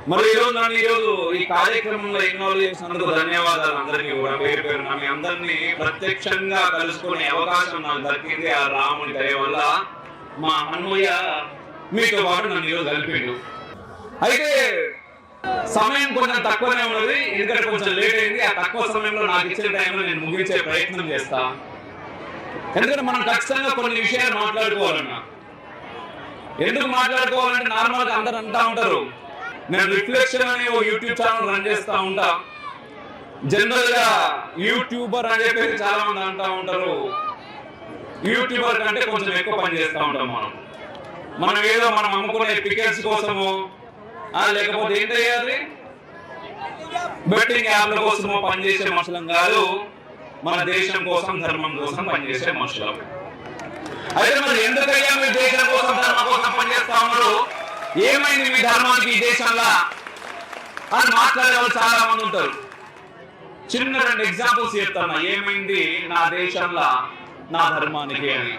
మరి ఈరోజు ఈ కార్యక్రమంలో ఇన్వాల్వ్ చేసినందుకు ధన్యవాదాలు అందరికీ కూడా పేరు పేరున. మీ అందరినీ ప్రత్యక్షంగా కలుసుకునే అవకాశం నాకు దక్కింది ఆ రాముని దయ వల్ల. మా హనుమయ్య మీతో పాటు నన్ను ఈరోజు కలిపిండు. అయితే సమయం కొంచెం తక్కువనే ఉన్నది, ఎందుకంటే కొంచెం లేట్ అయింది. ఆ తక్కువ సమయంలో నాకు ఇచ్చే టైంలో నేను ముగించే ప్రయత్నం చేస్తా. ఎందుకంటే మనం ఖచ్చితంగా కొన్ని విషయాలు మాట్లాడుకోవాలన్నా. ఎందుకు మాట్లాడుకోవాలంటే నార్మల్గా అందరు అంటా ఉంటారు, నేను రిఫ్లెక్షన్ అనే ఓ యూట్యూబ్ ఛానల్ రన్ చేస్తూ ఉంటా, జనరల్ గా యూట్యూబర్ అని చెప్పేసి చాలా మంది అంటా ఉంటారు. యూట్యూబర్ కంటే కొంచెం ఎక్కువ పని చేస్తూ ఉంటాం మనం ఏదో మనం అమ్ముకునే పికెట్స్ కోసము లేకపోతే ఏం చేయాలి బెట్టింగ్ యాప్ల కోసము పనిచేసే మనుషులం కాదు, మన దేశం కోసం ధర్మం కోసం పనిచేసే మనుషులం. అయితే మరి ఎందుకయ్యా మీ దేశం కోసం ధర్మం కోసం పనిచేస్తా ఉన్నారు, ఏమైంది మీ ధర్మానికి ఈ దేశంలో అని మాట్లాడే వాళ్ళు చాలా మంది ఉంటారు. చిన్న 2 ఎగ్జాంపుల్స్ చెప్తాను, ఏమైంది నా దేశంలో నా ధర్మానికి అని.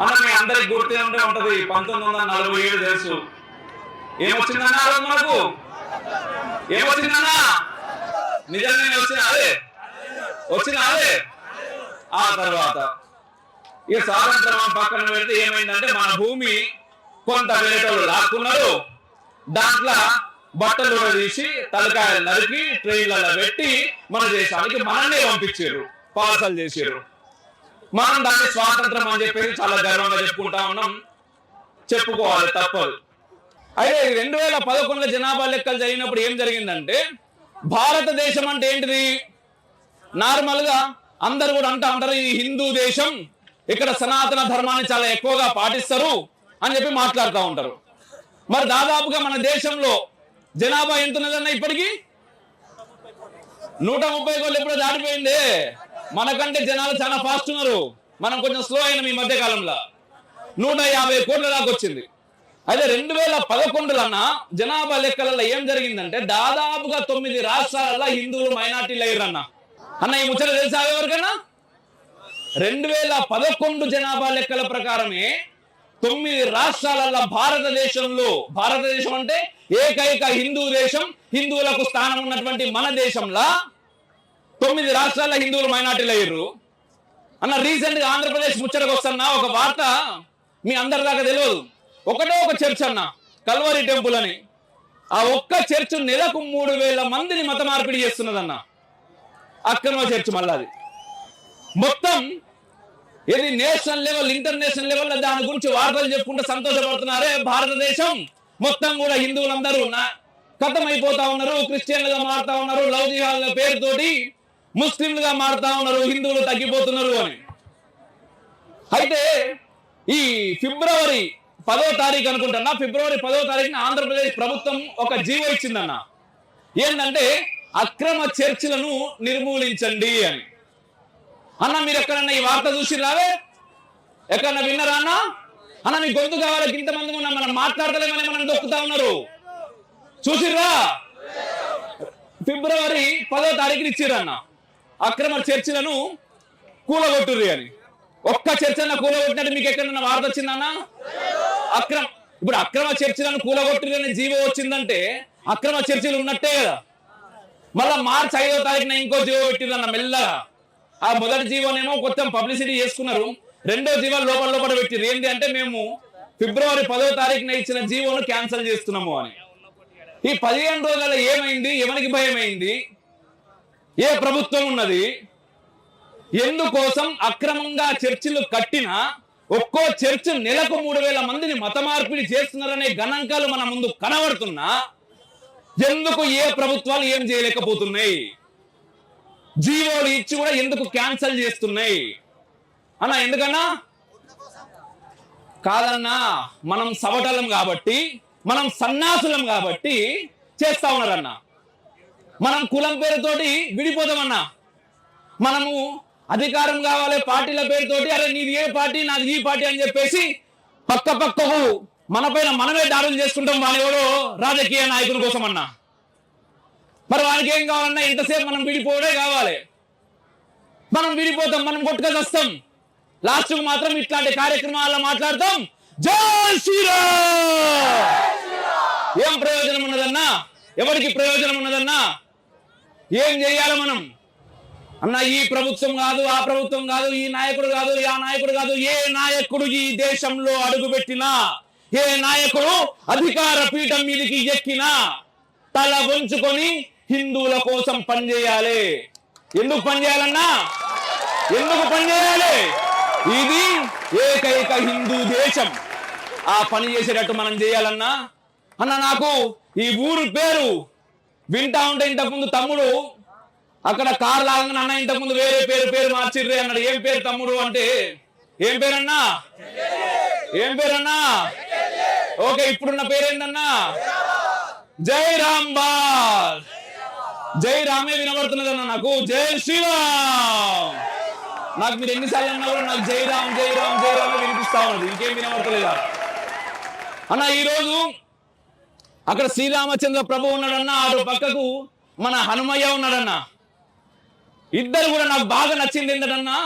అలా మీ అందరికి గుర్తే ఉంటది 1947 తెలుసు. ఏమొచ్చిందన్నా మనకు, ఏమొచ్చిందన్నా నిజంగానే వచ్చిన అదే. ఆ తర్వాత ఇక స్వాతంత్రం పక్కన పెడితే ఏమైందంటే మన భూమి కొంత వేరేటోళ్ళు లాక్కున్నారు, దాంట్లో బట్టలు కూడా తీసి తలకాయలు నరికి ట్రైన్లలో పెట్టి మన దేశానికి మనల్ని పంపించారు, పార్సల్ చేసారు. మనం దాన్ని స్వాతంత్రం అని చెప్పేసి చాలా గర్వంగా చెప్పుకుంటా ఉన్నాం, చెప్పుకోవాలి తప్పదు. అయితే 2011 జనాభా లెక్కలు జరిగినప్పుడు ఏం జరిగిందంటే, భారతదేశం అంటే ఏంటిది, నార్మల్ గా అందరు కూడా అంటా ఉంటారు ఇది హిందూ దేశం, ఇక్కడ సనాతన ధర్మాన్ని చాలా ఎక్కువగా పాటిస్తారు అని చెప్పి మాట్లాడుతూ ఉంటారు. మరి దాదాపుగా మన దేశంలో జనాభా ఎంత ఉన్నదన్న ఇప్పటికీ 130 కోట్లు ఎప్పుడో దాటిపోయింది. మనకంటే జనాలు చాలా ఫాస్ట్ ఉన్నారు, మనం కొంచెం స్లో అయినాం ఈ మధ్య కాలంలో. 150 కోట్ల దాకా వచ్చింది. అయితే 2011 జనాభా లెక్కలలో ఏం జరిగిందంటే దాదాపుగా 9 రాష్ట్రాలలో హిందువులు మైనార్టీలు అయ్యారన్న. ఈ ముచ్చట తెలుసా ఎవరికన్నా? 2011 జనాభా లెక్కల ప్రకారమే 9 రాష్ట్రాలలో భారతదేశం అంటే ఏకైక హిందూ దేశం, హిందువులకు స్థానం ఉన్నటువంటి మన దేశంలో 9 రాష్ట్రాల్లో హిందువులు మైనార్టీలు అయ్యారు అన్న. రీసెంట్ గా ఆంధ్రప్రదేశ్ ముచ్చటకు వస్తున్నా ఒక వార్త మీ అందరి దాకా తెలియదు. ఒకటే ఒక చర్చ్ అన్న, కల్వరి టెంపుల్ అని. ఆ ఒక్క చర్చ్ నెలకు 3000 మందిని మత మార్పిడి చేస్తున్నదన్న, అక్రమ చర్చ్. మళ్ళీ అది మొత్తం ఇది నేషనల్ లెవెల్, ఇంటర్నేషనల్ లెవెల్ దాని గురించి వార్తలు చెప్పుకుంటే సంతోషపడుతున్నారే. భారతదేశం మొత్తం కూడా హిందువులందరూ ఖతం అయిపోతా ఉన్నారు, క్రిస్టియన్లుగా మారుతా ఉన్నారు, లవ్ జిహాద్ పేరుతోటి ముస్లింలుగా మారుతా ఉన్నారు, హిందువులు తగ్గిపోతున్నారు అని. అయితే ఈ ఫిబ్రవరి 10వ తారీఖు అనుకుంటున్నా, ఫిబ్రవరి 10వ తారీఖున ఆంధ్రప్రదేశ్ ప్రభుత్వం ఒక జీవో ఇచ్చిందన్న. ఏంటంటే అక్రమ చర్చిలను నిర్మూలించండి అని. అన్న మీరు ఎక్కడన్నా ఈ వార్త చూసి రావే, ఎక్కడన్నా విన్నారా అన్న? మీ గొంతు కావాలి, ఇంతమంది ఉన్నా మనం మాట్లాడతలేమని మనం దొక్కుతా ఉన్నారు, చూసిర్రా? ఫిబ్రవరి 10వ తారీఖున ఇచ్చిరన్న అక్రమ చర్చిలను కూలగొట్టుర్రి అని. ఒక్క చర్చ అన్న కూలగొట్టినట్టు మీకు ఎక్కడన్నా వార్త వచ్చిందన్న? ఇప్పుడు అక్రమ చర్చిలను కూలగొట్టుర్రి అని జీవో వచ్చిందంటే అక్రమ చర్చిలు ఉన్నట్టే కదా. మళ్ళా మార్చి 5వ తారీఖున ఇంకో జీవో పెట్టిరన్న మెల్లగా. ఆ మొదటి జీవోనేమో కొంచెం పబ్లిసిటీ చేసుకున్నారు, రెండో జీవో లోపల పెట్టిరు. ఏంటి అంటే మేము ఫిబ్రవరి 10వ తారీఖున ఇచ్చిన జీవోను క్యాన్సిల్ చేస్తున్నాము అని. ఈ 15 రోజులలో ఏమైంది, ఎవరికి భయమైంది, ఏ ప్రభుత్వం ఉన్నది, ఎందుకోసం అక్రమంగా చర్చిలు కట్టినా ఒక్కో చర్చ్ నెలకు 3000 మందిని మత మార్పిడి చేస్తున్నారనే గణాంకాలు మన ముందు కనబడుతున్నా ఎందుకు ఏ ప్రభుత్వాలు ఏం చేయలేకపోతున్నాయి, జీవోలు ఇచ్చి కూడా ఎందుకు క్యాన్సిల్ చేస్తున్నాయి అన్న? ఎందుకన్నా? కాదన్నా, మనం సవటలం కాబట్టి, మనం సన్నాసులం కాబట్టి చేస్తా ఉన్నారన్న. మనం కులం పేరుతోటి విడిపోతామన్నా, మనము అధికారం కావాలి పార్టీల పేరుతోటి, అరే నీది ఏ పార్టీ నాది ఈ పార్టీ అని చెప్పేసి పక్కకు మన పైన మనమే దాడులు చేసుకుంటాం. వానివాడు రాజకీయ నాయకుల కోసం అన్నా, మరి వానికి ఏం కావాలన్నా ఇంతసేపు మనం విడిపోవడే కావాలి. మనం విడిపోతాం, మనం కొట్టుకొని వస్తాం, లాస్ట్ కు మాత్రం ఇట్లాంటి కార్యక్రమాల్లో మాట్లాడతాం జై శ్రీరామ్. ఏం ప్రయోజనం ఉన్నదన్నా? ఎవరికి ప్రయోజనం ఉన్నదన్నా? ఏం చేయాలి మనం అన్న? ఈ ప్రభుత్వం కాదు, ఆ ప్రభుత్వం కాదు, ఈ నాయకుడు కాదు, ఆ నాయకుడు కాదు, ఏ నాయకుడు ఈ దేశంలో అడుగుపెట్టినా, ఏ నాయకుడు అధికార పీఠం మీదకి ఎక్కినా తల వంచుకొని హిందువుల కోసం పనిచేయాలి. ఎందుకు పనిచేయాలన్నా? ఎందుకు పనిచేయాలి? ఇది ఏకైక హిందూ దేశం. ఆ పని చేసేటట్టు మనం చేయాలన్నా. అన్న నాకు ఈ ఊరు పేరు వింటా ఉంటే ఇంతకుముందు తమ్ముడు అక్కడ కారు లాగా అన్న ఇంతకుముందు వేరే పేరు మార్చిర్రే అన్నాడు. ఏం పేరు తమ్ముడు అంటే ఏం పేరన్నా? ఏం పేరన్నా? ఓకే, ఇప్పుడున్న పేరేంటన్నా? జై రాంబాల్. జై రామే వినబడుతున్నదన్న నాకు. జై శ్రీరామ్. నాకు మీరు ఎన్నిసార్లు అన్నా కూడా నాకు జై రామ్ జై రామ్ జై రామే వినిపిస్తా ఉన్నది, ఇంకేం వినబడతలేదా అన్న? ఈరోజు అక్కడ శ్రీరామచంద్ర ప్రభు ఉన్నాడన్నా, అటు పక్కకు మన హనుమయ్య ఉన్నాడన్నా. ఇద్దరు కూడా నాకు బాగా నచ్చింది ఏంటన్నా,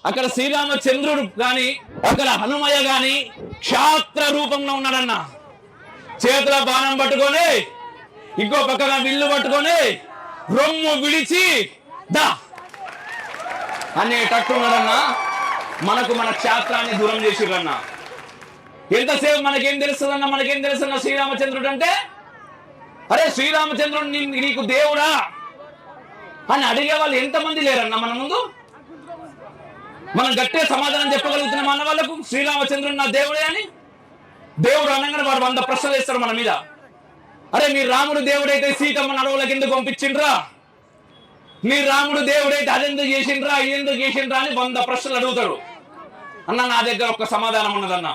అక్కడ శ్రీరామచంద్రుడు గాని అక్కడ హనుమయ్య గాని క్షాత్ర రూపంలో ఉన్నాడన్నా. చేతుల బాణం పట్టుకొని ఇంకో పక్కన విల్లు పట్టుకొని రొమ్ము విడిచి దా అనేటట్టున్నాడన్నా. మనకు మన క్షాత్రాన్ని దూరం చేసిరన్నా. ఎంతసేపు మనకేం తెలుస్తుందన్నా? మనకేం తెలుసన్నా శ్రీరామచంద్రుడు అంటే? అరే శ్రీరామచంద్రుడు నీకు దేవుడా అని అడిగే వాళ్ళు ఎంతమంది లేరన్నా మన ముందు? మనం గట్టిగా సమాధానం చెప్పగలుగుతున్నాం అన్న వాళ్ళకు శ్రీరామచంద్రుడు నా దేవుడే అని? దేవుడు అనగానే వాడు 100 ప్రశ్నలు వేస్తాడు మన మీద. అరే నీ రాముడు దేవుడైతే సీతమ్మని అడవులకు ఎందుకు పంపించిండ్రా? నీ రాముడు దేవుడైతే అదెందుకు చేసిండ్రా, ఇదెందుకు చేసిండ్రా అని 100 ప్రశ్నలు అడుగుతాడు. అన్న నా దగ్గర ఒక సమాధానం ఉన్నదన్నా.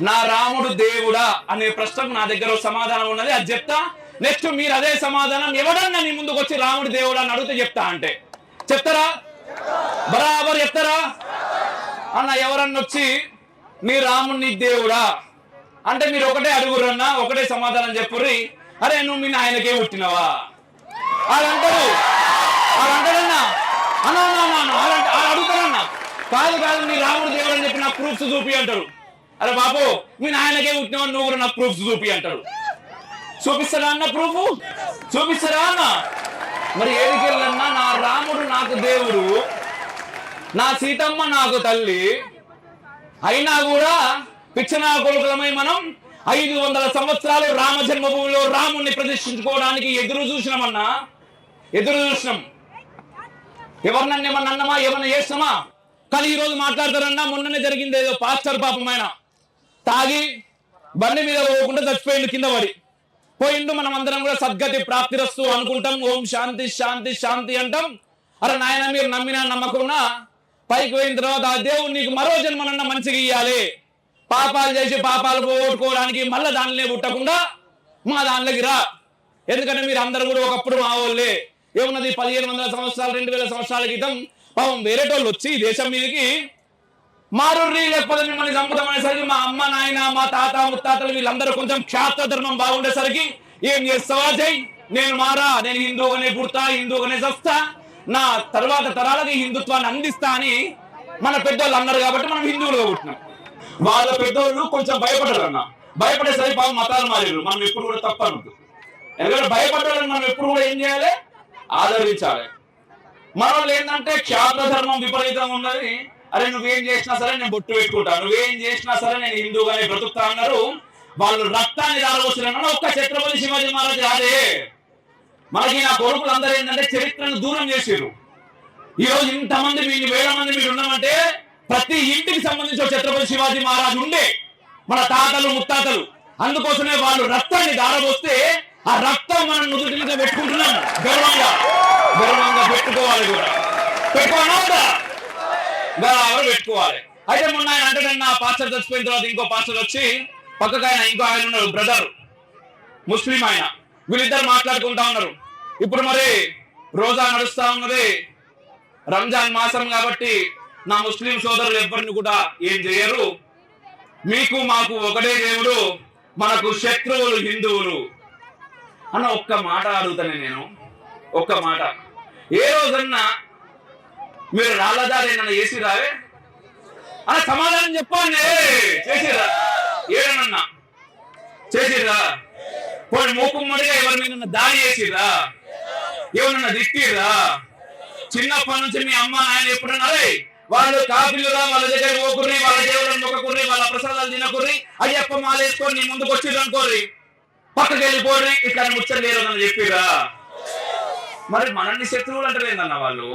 నా రాముడు దేవుడా అనే ప్రశ్నకు నా దగ్గర సమాధానం ఉన్నది, అది చెప్తా. నెక్స్ట్ మీరు అదే సమాధానం ఎవడన్నా నీ ముందుకు వచ్చి రాముడు దేవుడా అని అడిగితే చెప్తా అంటే చెప్తారా? బరాబర్ చెప్తారా అన్న? ఎవరన్నా వచ్చి నీ రాముడు నీ దేవుడా అంటే మీరు ఒకటే అడుగురన్నా, ఒకటే సమాధానం చెప్పుర్రి. అరే నువ్వు మీ నాయనకే పుట్టినవా అని అంటారు. వాళ్ళు అంటారన్నా. అన్నా అడుగుతారన్నా. కాదు నీ రాముడు దేవుడు అని చెప్పి నాకు ప్రూఫ్స్ చూపి అంటారు. అరే బాబు మీ నాయనకే పుట్టినవాడు, నువ్వు కూడా నాకు ప్రూఫ్స్ చూపి అంటారు. చూపిస్తారా అన్న? ప్రూఫ్ చూపిస్తారా అన్న? మరి ఏడికి వెళ్ళన్నా నా రాముడు నాకు దేవుడు, నా సీతమ్మ నాకు తల్లి అయినా కూడా పిచ్చనా కొడుకులమై మనం 500 సంవత్సరాలు రామ జన్మభూమిలో రాముణ్ణి ప్రతిష్ఠించుకోవడానికి ఎదురు చూసినామన్నా. ఎదురు చూసినాం. ఎవరినన్నా ఏమన్నా అన్నమా, ఏమన్నా చేసినామా? కానీ ఈరోజు మాట్లాడతారన్నా. మొన్ననే జరిగింది ఏదో పాస్టర్ పాపమైన తాగి బండి మీద పోకుండా చచ్చిపోయిండు, కింద పడి పోయిండు. మనం అందరం కూడా సద్గతి ప్రాప్తిరస్తు అనుకుంటాం, ఓం శాంతి శాంతి శాంతి అంటాం. అరే నాయన మీరు నమ్మినా నమ్మకున్నా పైకి పోయిన తర్వాత ఆ దేవుడు నీకు మరో జన్మనన్నా మంచిగా ఇయ్యాలి. పాపాలు చేసి పాపాలు పోగొట్టుకోవడానికి మళ్ళీ దానిలో పుట్టకుండా మా దానిలోకి రా. ఎందుకంటే మీరు అందరూ కూడా ఒకప్పుడు మా వాళ్ళే. ఏమున్నది 1500 సంవత్సరాలు 2000 సంవత్సరాల క్రితం పాపం వేరేటోళ్ళు వచ్చి దేశం మీదకి మారుర్రి లేకపోతే మిమ్మల్ని చంపుతామనేసరికి మా అమ్మ నాయన మా తాత ముత్తాతలు వీళ్ళందరూ కొంచెం క్షాత్ర ధర్మం బాగుండేసరికి ఏం చేస్తావా జై, నేను మారా, నేను హిందూగానే పుడతా, హిందూగానే చస్తా, నా తర్వాత తరాలకి హిందుత్వాన్ని అందిస్తా అని మన పెద్దోళ్ళు అన్నారు. కాబట్టి మనం హిందువులుగా పుట్టినాం. వాళ్ళ పెద్దోళ్ళు కొంచెం భయపడరు అన్న. భయపడేసరికి పాపం మతాలు మారారు. మనం ఎప్పుడు కూడా తప్పనద్దు. ఎందుకంటే భయపడ్డాలని మనం ఎప్పుడు కూడా ఏం చేయాలి? ఆదరించాలి. మన వాళ్ళు ఏంటంటే క్షాత్ర ధర్మం విపరీతంగా ఉన్నది. అరే నువ్వేం చేసినా సరే నేను బొట్టు పెట్టుకుంటా, నువ్వేం చేసినా సరే నేను హిందూగానే బ్రతుకుతా అన్నారు. వాళ్ళు రక్తాన్ని దారవస్తున్నారు. ఒక్క ఛత్రపతి శివాజీ మహారాజ్ కాదే, మనకి నా కొడుకులు అందరూ ఏంటంటే చరిత్రను దూరం చేశారు. ఈ రోజు ఇంతమంది 1000 మంది మీరు ఉన్నామంటే ప్రతి ఇంటికి సంబంధించి ఛత్రపతి శివాజీ మహారాజ్ ఉండే, మన తాతలు ముత్తాతలు. అందుకోసమే వాళ్ళు రక్తాన్ని దారబోస్తే ఆ రక్తం మనం నుదుటి మీద పెట్టుకుంటున్నాం. గర్వంగా పెట్టుకోవాలి కూడా, పెట్టుకోవాలి. అయితే మొన్న ఆయన అంటే పాస్టర్ చచ్చిపోయిన తర్వాత ఇంకో పాస్టర్ వచ్చి పక్కకు ఇంకో ఆయన ఉన్నారు, బ్రదర్ ముస్లిం ఆయన. వీళ్ళిద్దరు మాట్లాడుకుంటా ఉన్నారు. ఇప్పుడు మరి రోజా నడుస్తా ఉన్నది, రంజాన్ మాసం కాబట్టి నా ముస్లిం సోదరులు ఎవరిని కూడా ఏం చేయరు. మీకు మాకు ఒకటే దేవుడు, మనకు శత్రువులు హిందువులు అన్న ఒక్క మాట అడుగుతానే నేను. ఒక్క మాట, ఏ రోజన్నా మీరు రాళ్ళదారేనన్నా చేసి రావే అన్న? సమాధానం చెప్పండి. చేసిరా? ఏడనన్నా చేసిర్రా? పోయి మూకుమ్మడిగా ఎవరి మీద దాడి చేసిర్రా? ఎవరన్నా తిట్టిర్రా? చిన్నప్పటి నుంచి మీ అమ్మ నాయన ఎప్పుడన్నా వాళ్ళు కాపీలుగా వాళ్ళ దగ్గర పోకుర్రి, వాళ్ళ దేవుళ్ళని మొక్కకుర్రి, వాళ్ళ ప్రసాదాలు తినకుర్రి, అయ్యప్ప మాలేసుకొని నీ ముందుకు వచ్చిర్రు అనుకోర్రి, పక్కకి వెళ్ళిపోర్రి, ఇక్కడ ముచ్చట లేరు అని చెప్పిరా? మరి మనల్ని శత్రువులు అంటలేదన్న వాళ్ళు.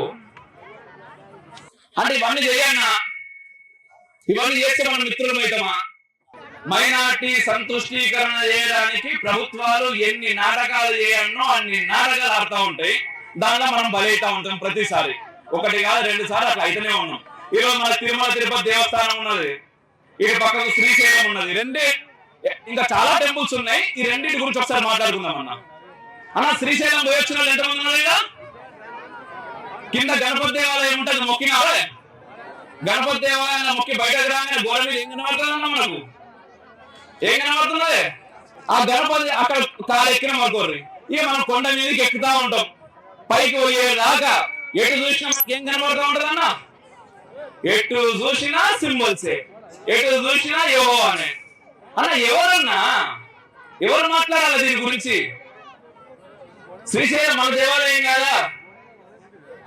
అంటే ఇవన్నీ చేయన్నా, ఇవన్నీ చేస్తే మన మిత్రులం అవుతామా? మైనార్టీ సంతుష్టీకరణ చేయడానికి ప్రభుత్వాలు ఎన్ని నాటకాలు చేయన్నో అన్ని నాటకాలు ఆడుతూ ఉంటాయి. దానిలో మనం బలైతా ఉంటాం ప్రతిసారి. ఒకటి కాదు, 2 సార్లు అట్లా అయితేనే ఉన్నాం. ఈరోజు మన తిరుమల తిరుపతి దేవస్థానం ఉన్నది, ఇటు పక్కకు శ్రీశైలం ఉన్నది, రెండే. ఇంకా చాలా టెంపుల్స్ ఉన్నాయి. ఈ రెండింటి గురించి ఒకసారి మాట్లాడుకుందాం అన్న. శ్రీశైలం పోయి వచ్చిన వాళ్ళు ఎంతమంది ఉన్నారు? కింద గణపతి దేవాలయం ఉంటుంది, మొక్కినారే. గణపతి దేవాలయం మొక్కి బయటకు రాగానే గోడ మీద ఏం కనబడుతుందన్న మనకు? ఏం కనబడుతున్నది? ఆ గణపతి అక్కడ కాలు ఎక్కిన అనుకోర్రి, ఇక మనం కొండ మీదకి ఎక్కుతా ఉంటాం. పైకి పోయేదాకా ఎటు చూసినా ఏం కనబడుతూ ఉంటది అన్న? ఎటు చూసినా సింబల్సే, ఎటు చూసినా ఏవో అనే. అన్న ఎవరన్నా, ఎవరు మాట్లాడాలి దీని గురించి? శ్రీశైలం మన దేవాలయం కాదా?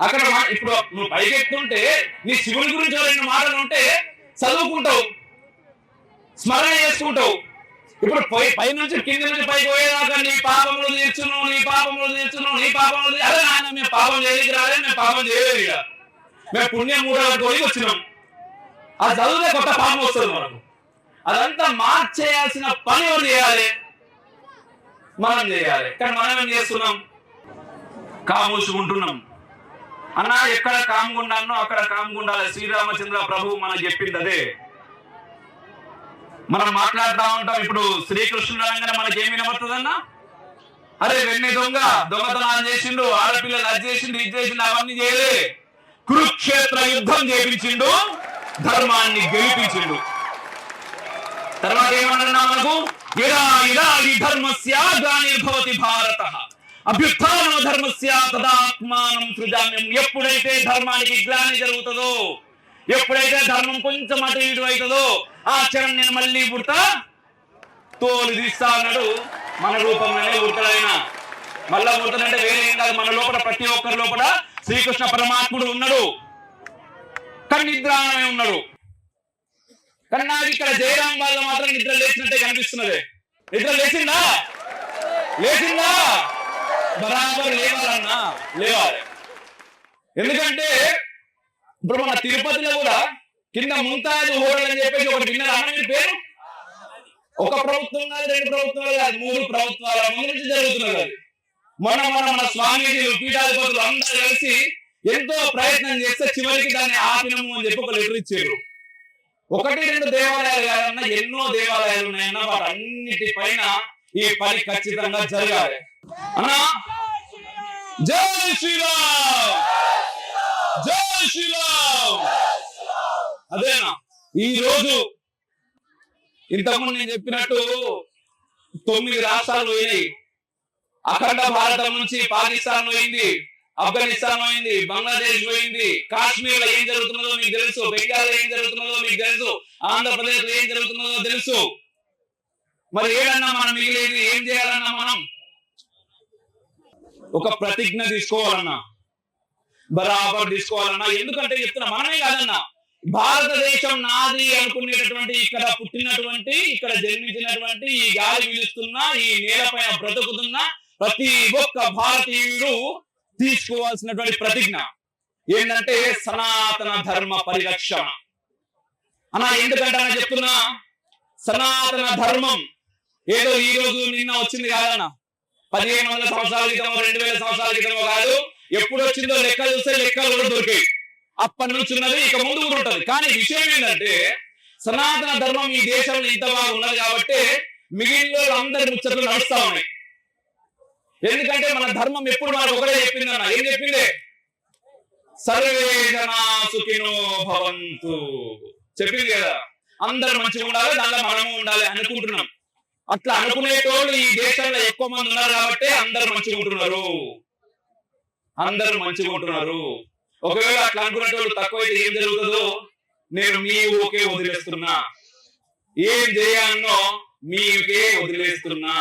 అక్కడ ఇప్పుడు నువ్వు పైకి ఎక్కుతుంటే నీ శివుని గురించి 2 మాటలు ఉంటే చదువుకుంటావు, స్మరణ చేసుకుంటావు. ఇప్పుడు పై నుంచి కింది నుంచి పైకి పోయేదాకా నీ పాపములు తీర్చును, నీ పాపములు తీర్చును, నీ పాపములు. అదే ఆయన మేము పాపం చేయడానికి రాలే, మేము పాపం చేయలేదు, ఇక మేము పుణ్యం మూడవతోకి వచ్చినాం. అది చదివితే కొత్త పాపం వస్తుంది మనకు. అదంతా మార్చేయాల్సిన పని ఎవరు చేయాలి? మనం చేయాలి. కానీ మనం ఏం చేస్తున్నాం? కామూసుకుంటున్నాం. అన్నా ఎక్కడ కాముగుండానో అక్కడ కాముగుండాలి. శ్రీరామచంద్ర ప్రభు మనకు చెప్పింది అదే. మనం మాట్లాడుతూ ఉంటాం. ఇప్పుడు శ్రీకృష్ణుడు అనగానే మనకేమి వినబడుతుందన్నా? అరే వెన్నె దొంగతనాలు చేసిండు, ఆడపిల్లలు అది చేసిండు, ఇది చేసిండు, అవన్నీ చేయలే. కురుక్షేత్ర యుద్ధం చేపించిండు, ధర్మాన్ని గెలిపించిండు. తర్వాత ఏమన్నా మనకు? ఇడా ఇడా ఈ ధర్మస్య గ్లానిర్భవతి భారతః అభ్యుత్థానో ధర్మస్య తదాత్మానం సృజామ్యం. ఎప్పుడైతే ధర్మానికి గ్లాని జరుగుతుందో, ఎప్పుడైతే ధర్మం కొంచెం అటు ఇటు అవుతుందో, ఆచరణ నేను మళ్ళీ పుడతా, తోలు తీస్తా అన్నాడు. మన రూపంలోనే పుడతాడైనా. మళ్ళా పుడతాడంటే వేరే ఏం కాదు, మన లోపల ప్రతి ఒక్కరి లోపల శ్రీకృష్ణ పరమాత్ముడు ఉన్నాడు, కానీ నిద్రాణమే ఉన్నాడు. కానీ నాకు ఇక్కడ జయరాం వాళ్ళు మాత్రం నిద్ర లేచినట్టే కనిపిస్తున్నది. నిద్ర లేచిందా? లేచిందా? బరాబర్ లేవాలన్నా, లేవాలి. ఎందుకంటే ఇప్పుడు మన తిరుపతిలో కూడా కింద ముంతాజ్ హోటల్ అని చెప్పేసి ఒకటి విన్నారు అన్న మీరు పేరు? ఒక ప్రభుత్వం కాదు, 2 ప్రభుత్వాలు కాదు, 3 ప్రభుత్వాల ముందు నుంచి జరుగుతున్నది. మన స్వామీజీలు, పీఠాధిపతులు అందరూ కలిసి ఎంతో ప్రయత్నం చేస్తే చివరికి దాన్ని ఆపినము అని చెప్పి ఒక లెటర్ ఇచ్చారు. 1-2 దేవాలయాలు కాదన్నా, ఎన్నో దేవాలయాలు ఉన్నాయన్నా. వాటన్నిటిపైన ఈ పని ఖచ్చితంగా జరగాలి అన్నా. జై శ్రీరామ్, జై శ్రీరామ్. అదేనా ఈ రోజు ఇంతకుముందు నేను చెప్పినట్టు 9 రాష్ట్రాలు పోయినాయి. అఖండ భారతం నుంచి పాకిస్తాన్ పోయింది, ఆఫ్ఘనిస్తాన్ పోయింది, బంగ్లాదేశ్ పోయింది, కాశ్మీర్ లో ఏం జరుగుతున్నదో మీకు తెలుసు, బెంగాల్ ఏం జరుగుతున్నదో మీకు తెలుసు, ఆంధ్రప్రదేశ్ లో ఏం జరుగుతున్నదో తెలుసు. మరి ఏదన్నా మనం మిగిలేది ఏం చేయాలన్నా? మనం ఒక ప్రతిజ్ఞ తీసుకోవాలన్నా, బరాబర్ తీసుకోవాలన్నా. ఎందుకంటే చెప్తున్నా, మనమే కాదన్నా, భారతదేశం నాది అనుకునేటటువంటి, ఇక్కడ పుట్టినటువంటి, ఇక్కడ జన్మించినటువంటి, ఈ గాలి పీలుస్తున్న, ఈ నేలపైన బ్రతుకుతున్న ప్రతి ఒక్క భారతీయుడు తీసుకోవాల్సినటువంటి ప్రతిజ్ఞ ఏంటంటే సనాతన ధర్మ పరిరక్షణ అన్న. ఎందుకంటే అన్న చెప్తున్నా, సనాతన ధర్మం ఏదో ఈ రోజు నిన్న వచ్చింది కాదన్న. 1500 సంవత్సరాల క్రితమో 2000 సంవత్సరాల క్రితమో కాదు. ఎప్పుడు వచ్చిందో లెక్క చూస్తే లెక్కలు కూడా దొరికాయి. అప్పటి నుంచి ఉన్నది, ఇక ముందు కూడా ఉంటది. కానీ విషయం ఏంటంటే సనాతన ధర్మం ఈ దేశంలో ఇంత బాగా ఉన్నది కాబట్టి మిగిలిన అందరి ముచ్చట్లు నడుస్తా ఉన్నాయి. ఎందుకంటే మన ధర్మం ఎప్పుడు మనకు ఒకటే చెప్పింది అన్న. ఏం చెప్పింది? సర్వే జనా సుఖినో భవంతు చెప్పింది కదా. అందరు మంచిగా ఉండాలి, దానిలో మనము ఉండాలి అనుకుంటున్నాం. అట్లా అనుకునేటోళ్ళు ఈ దేశంలో ఎక్కువ మంది ఉన్నారు కాబట్టి అందరు మంచిగా ఉంటున్నారు, అందరూ మంచిగా ఉంటున్నారు. ఒకవేళ అట్లా అనుకునేటోళ్ళు తక్కువైతే ఏం జరుగుతుందో నేను మీ ఊకే వదిలేస్తున్నా. ఏం చేయాలనో మీకే వదిలేస్తున్నా.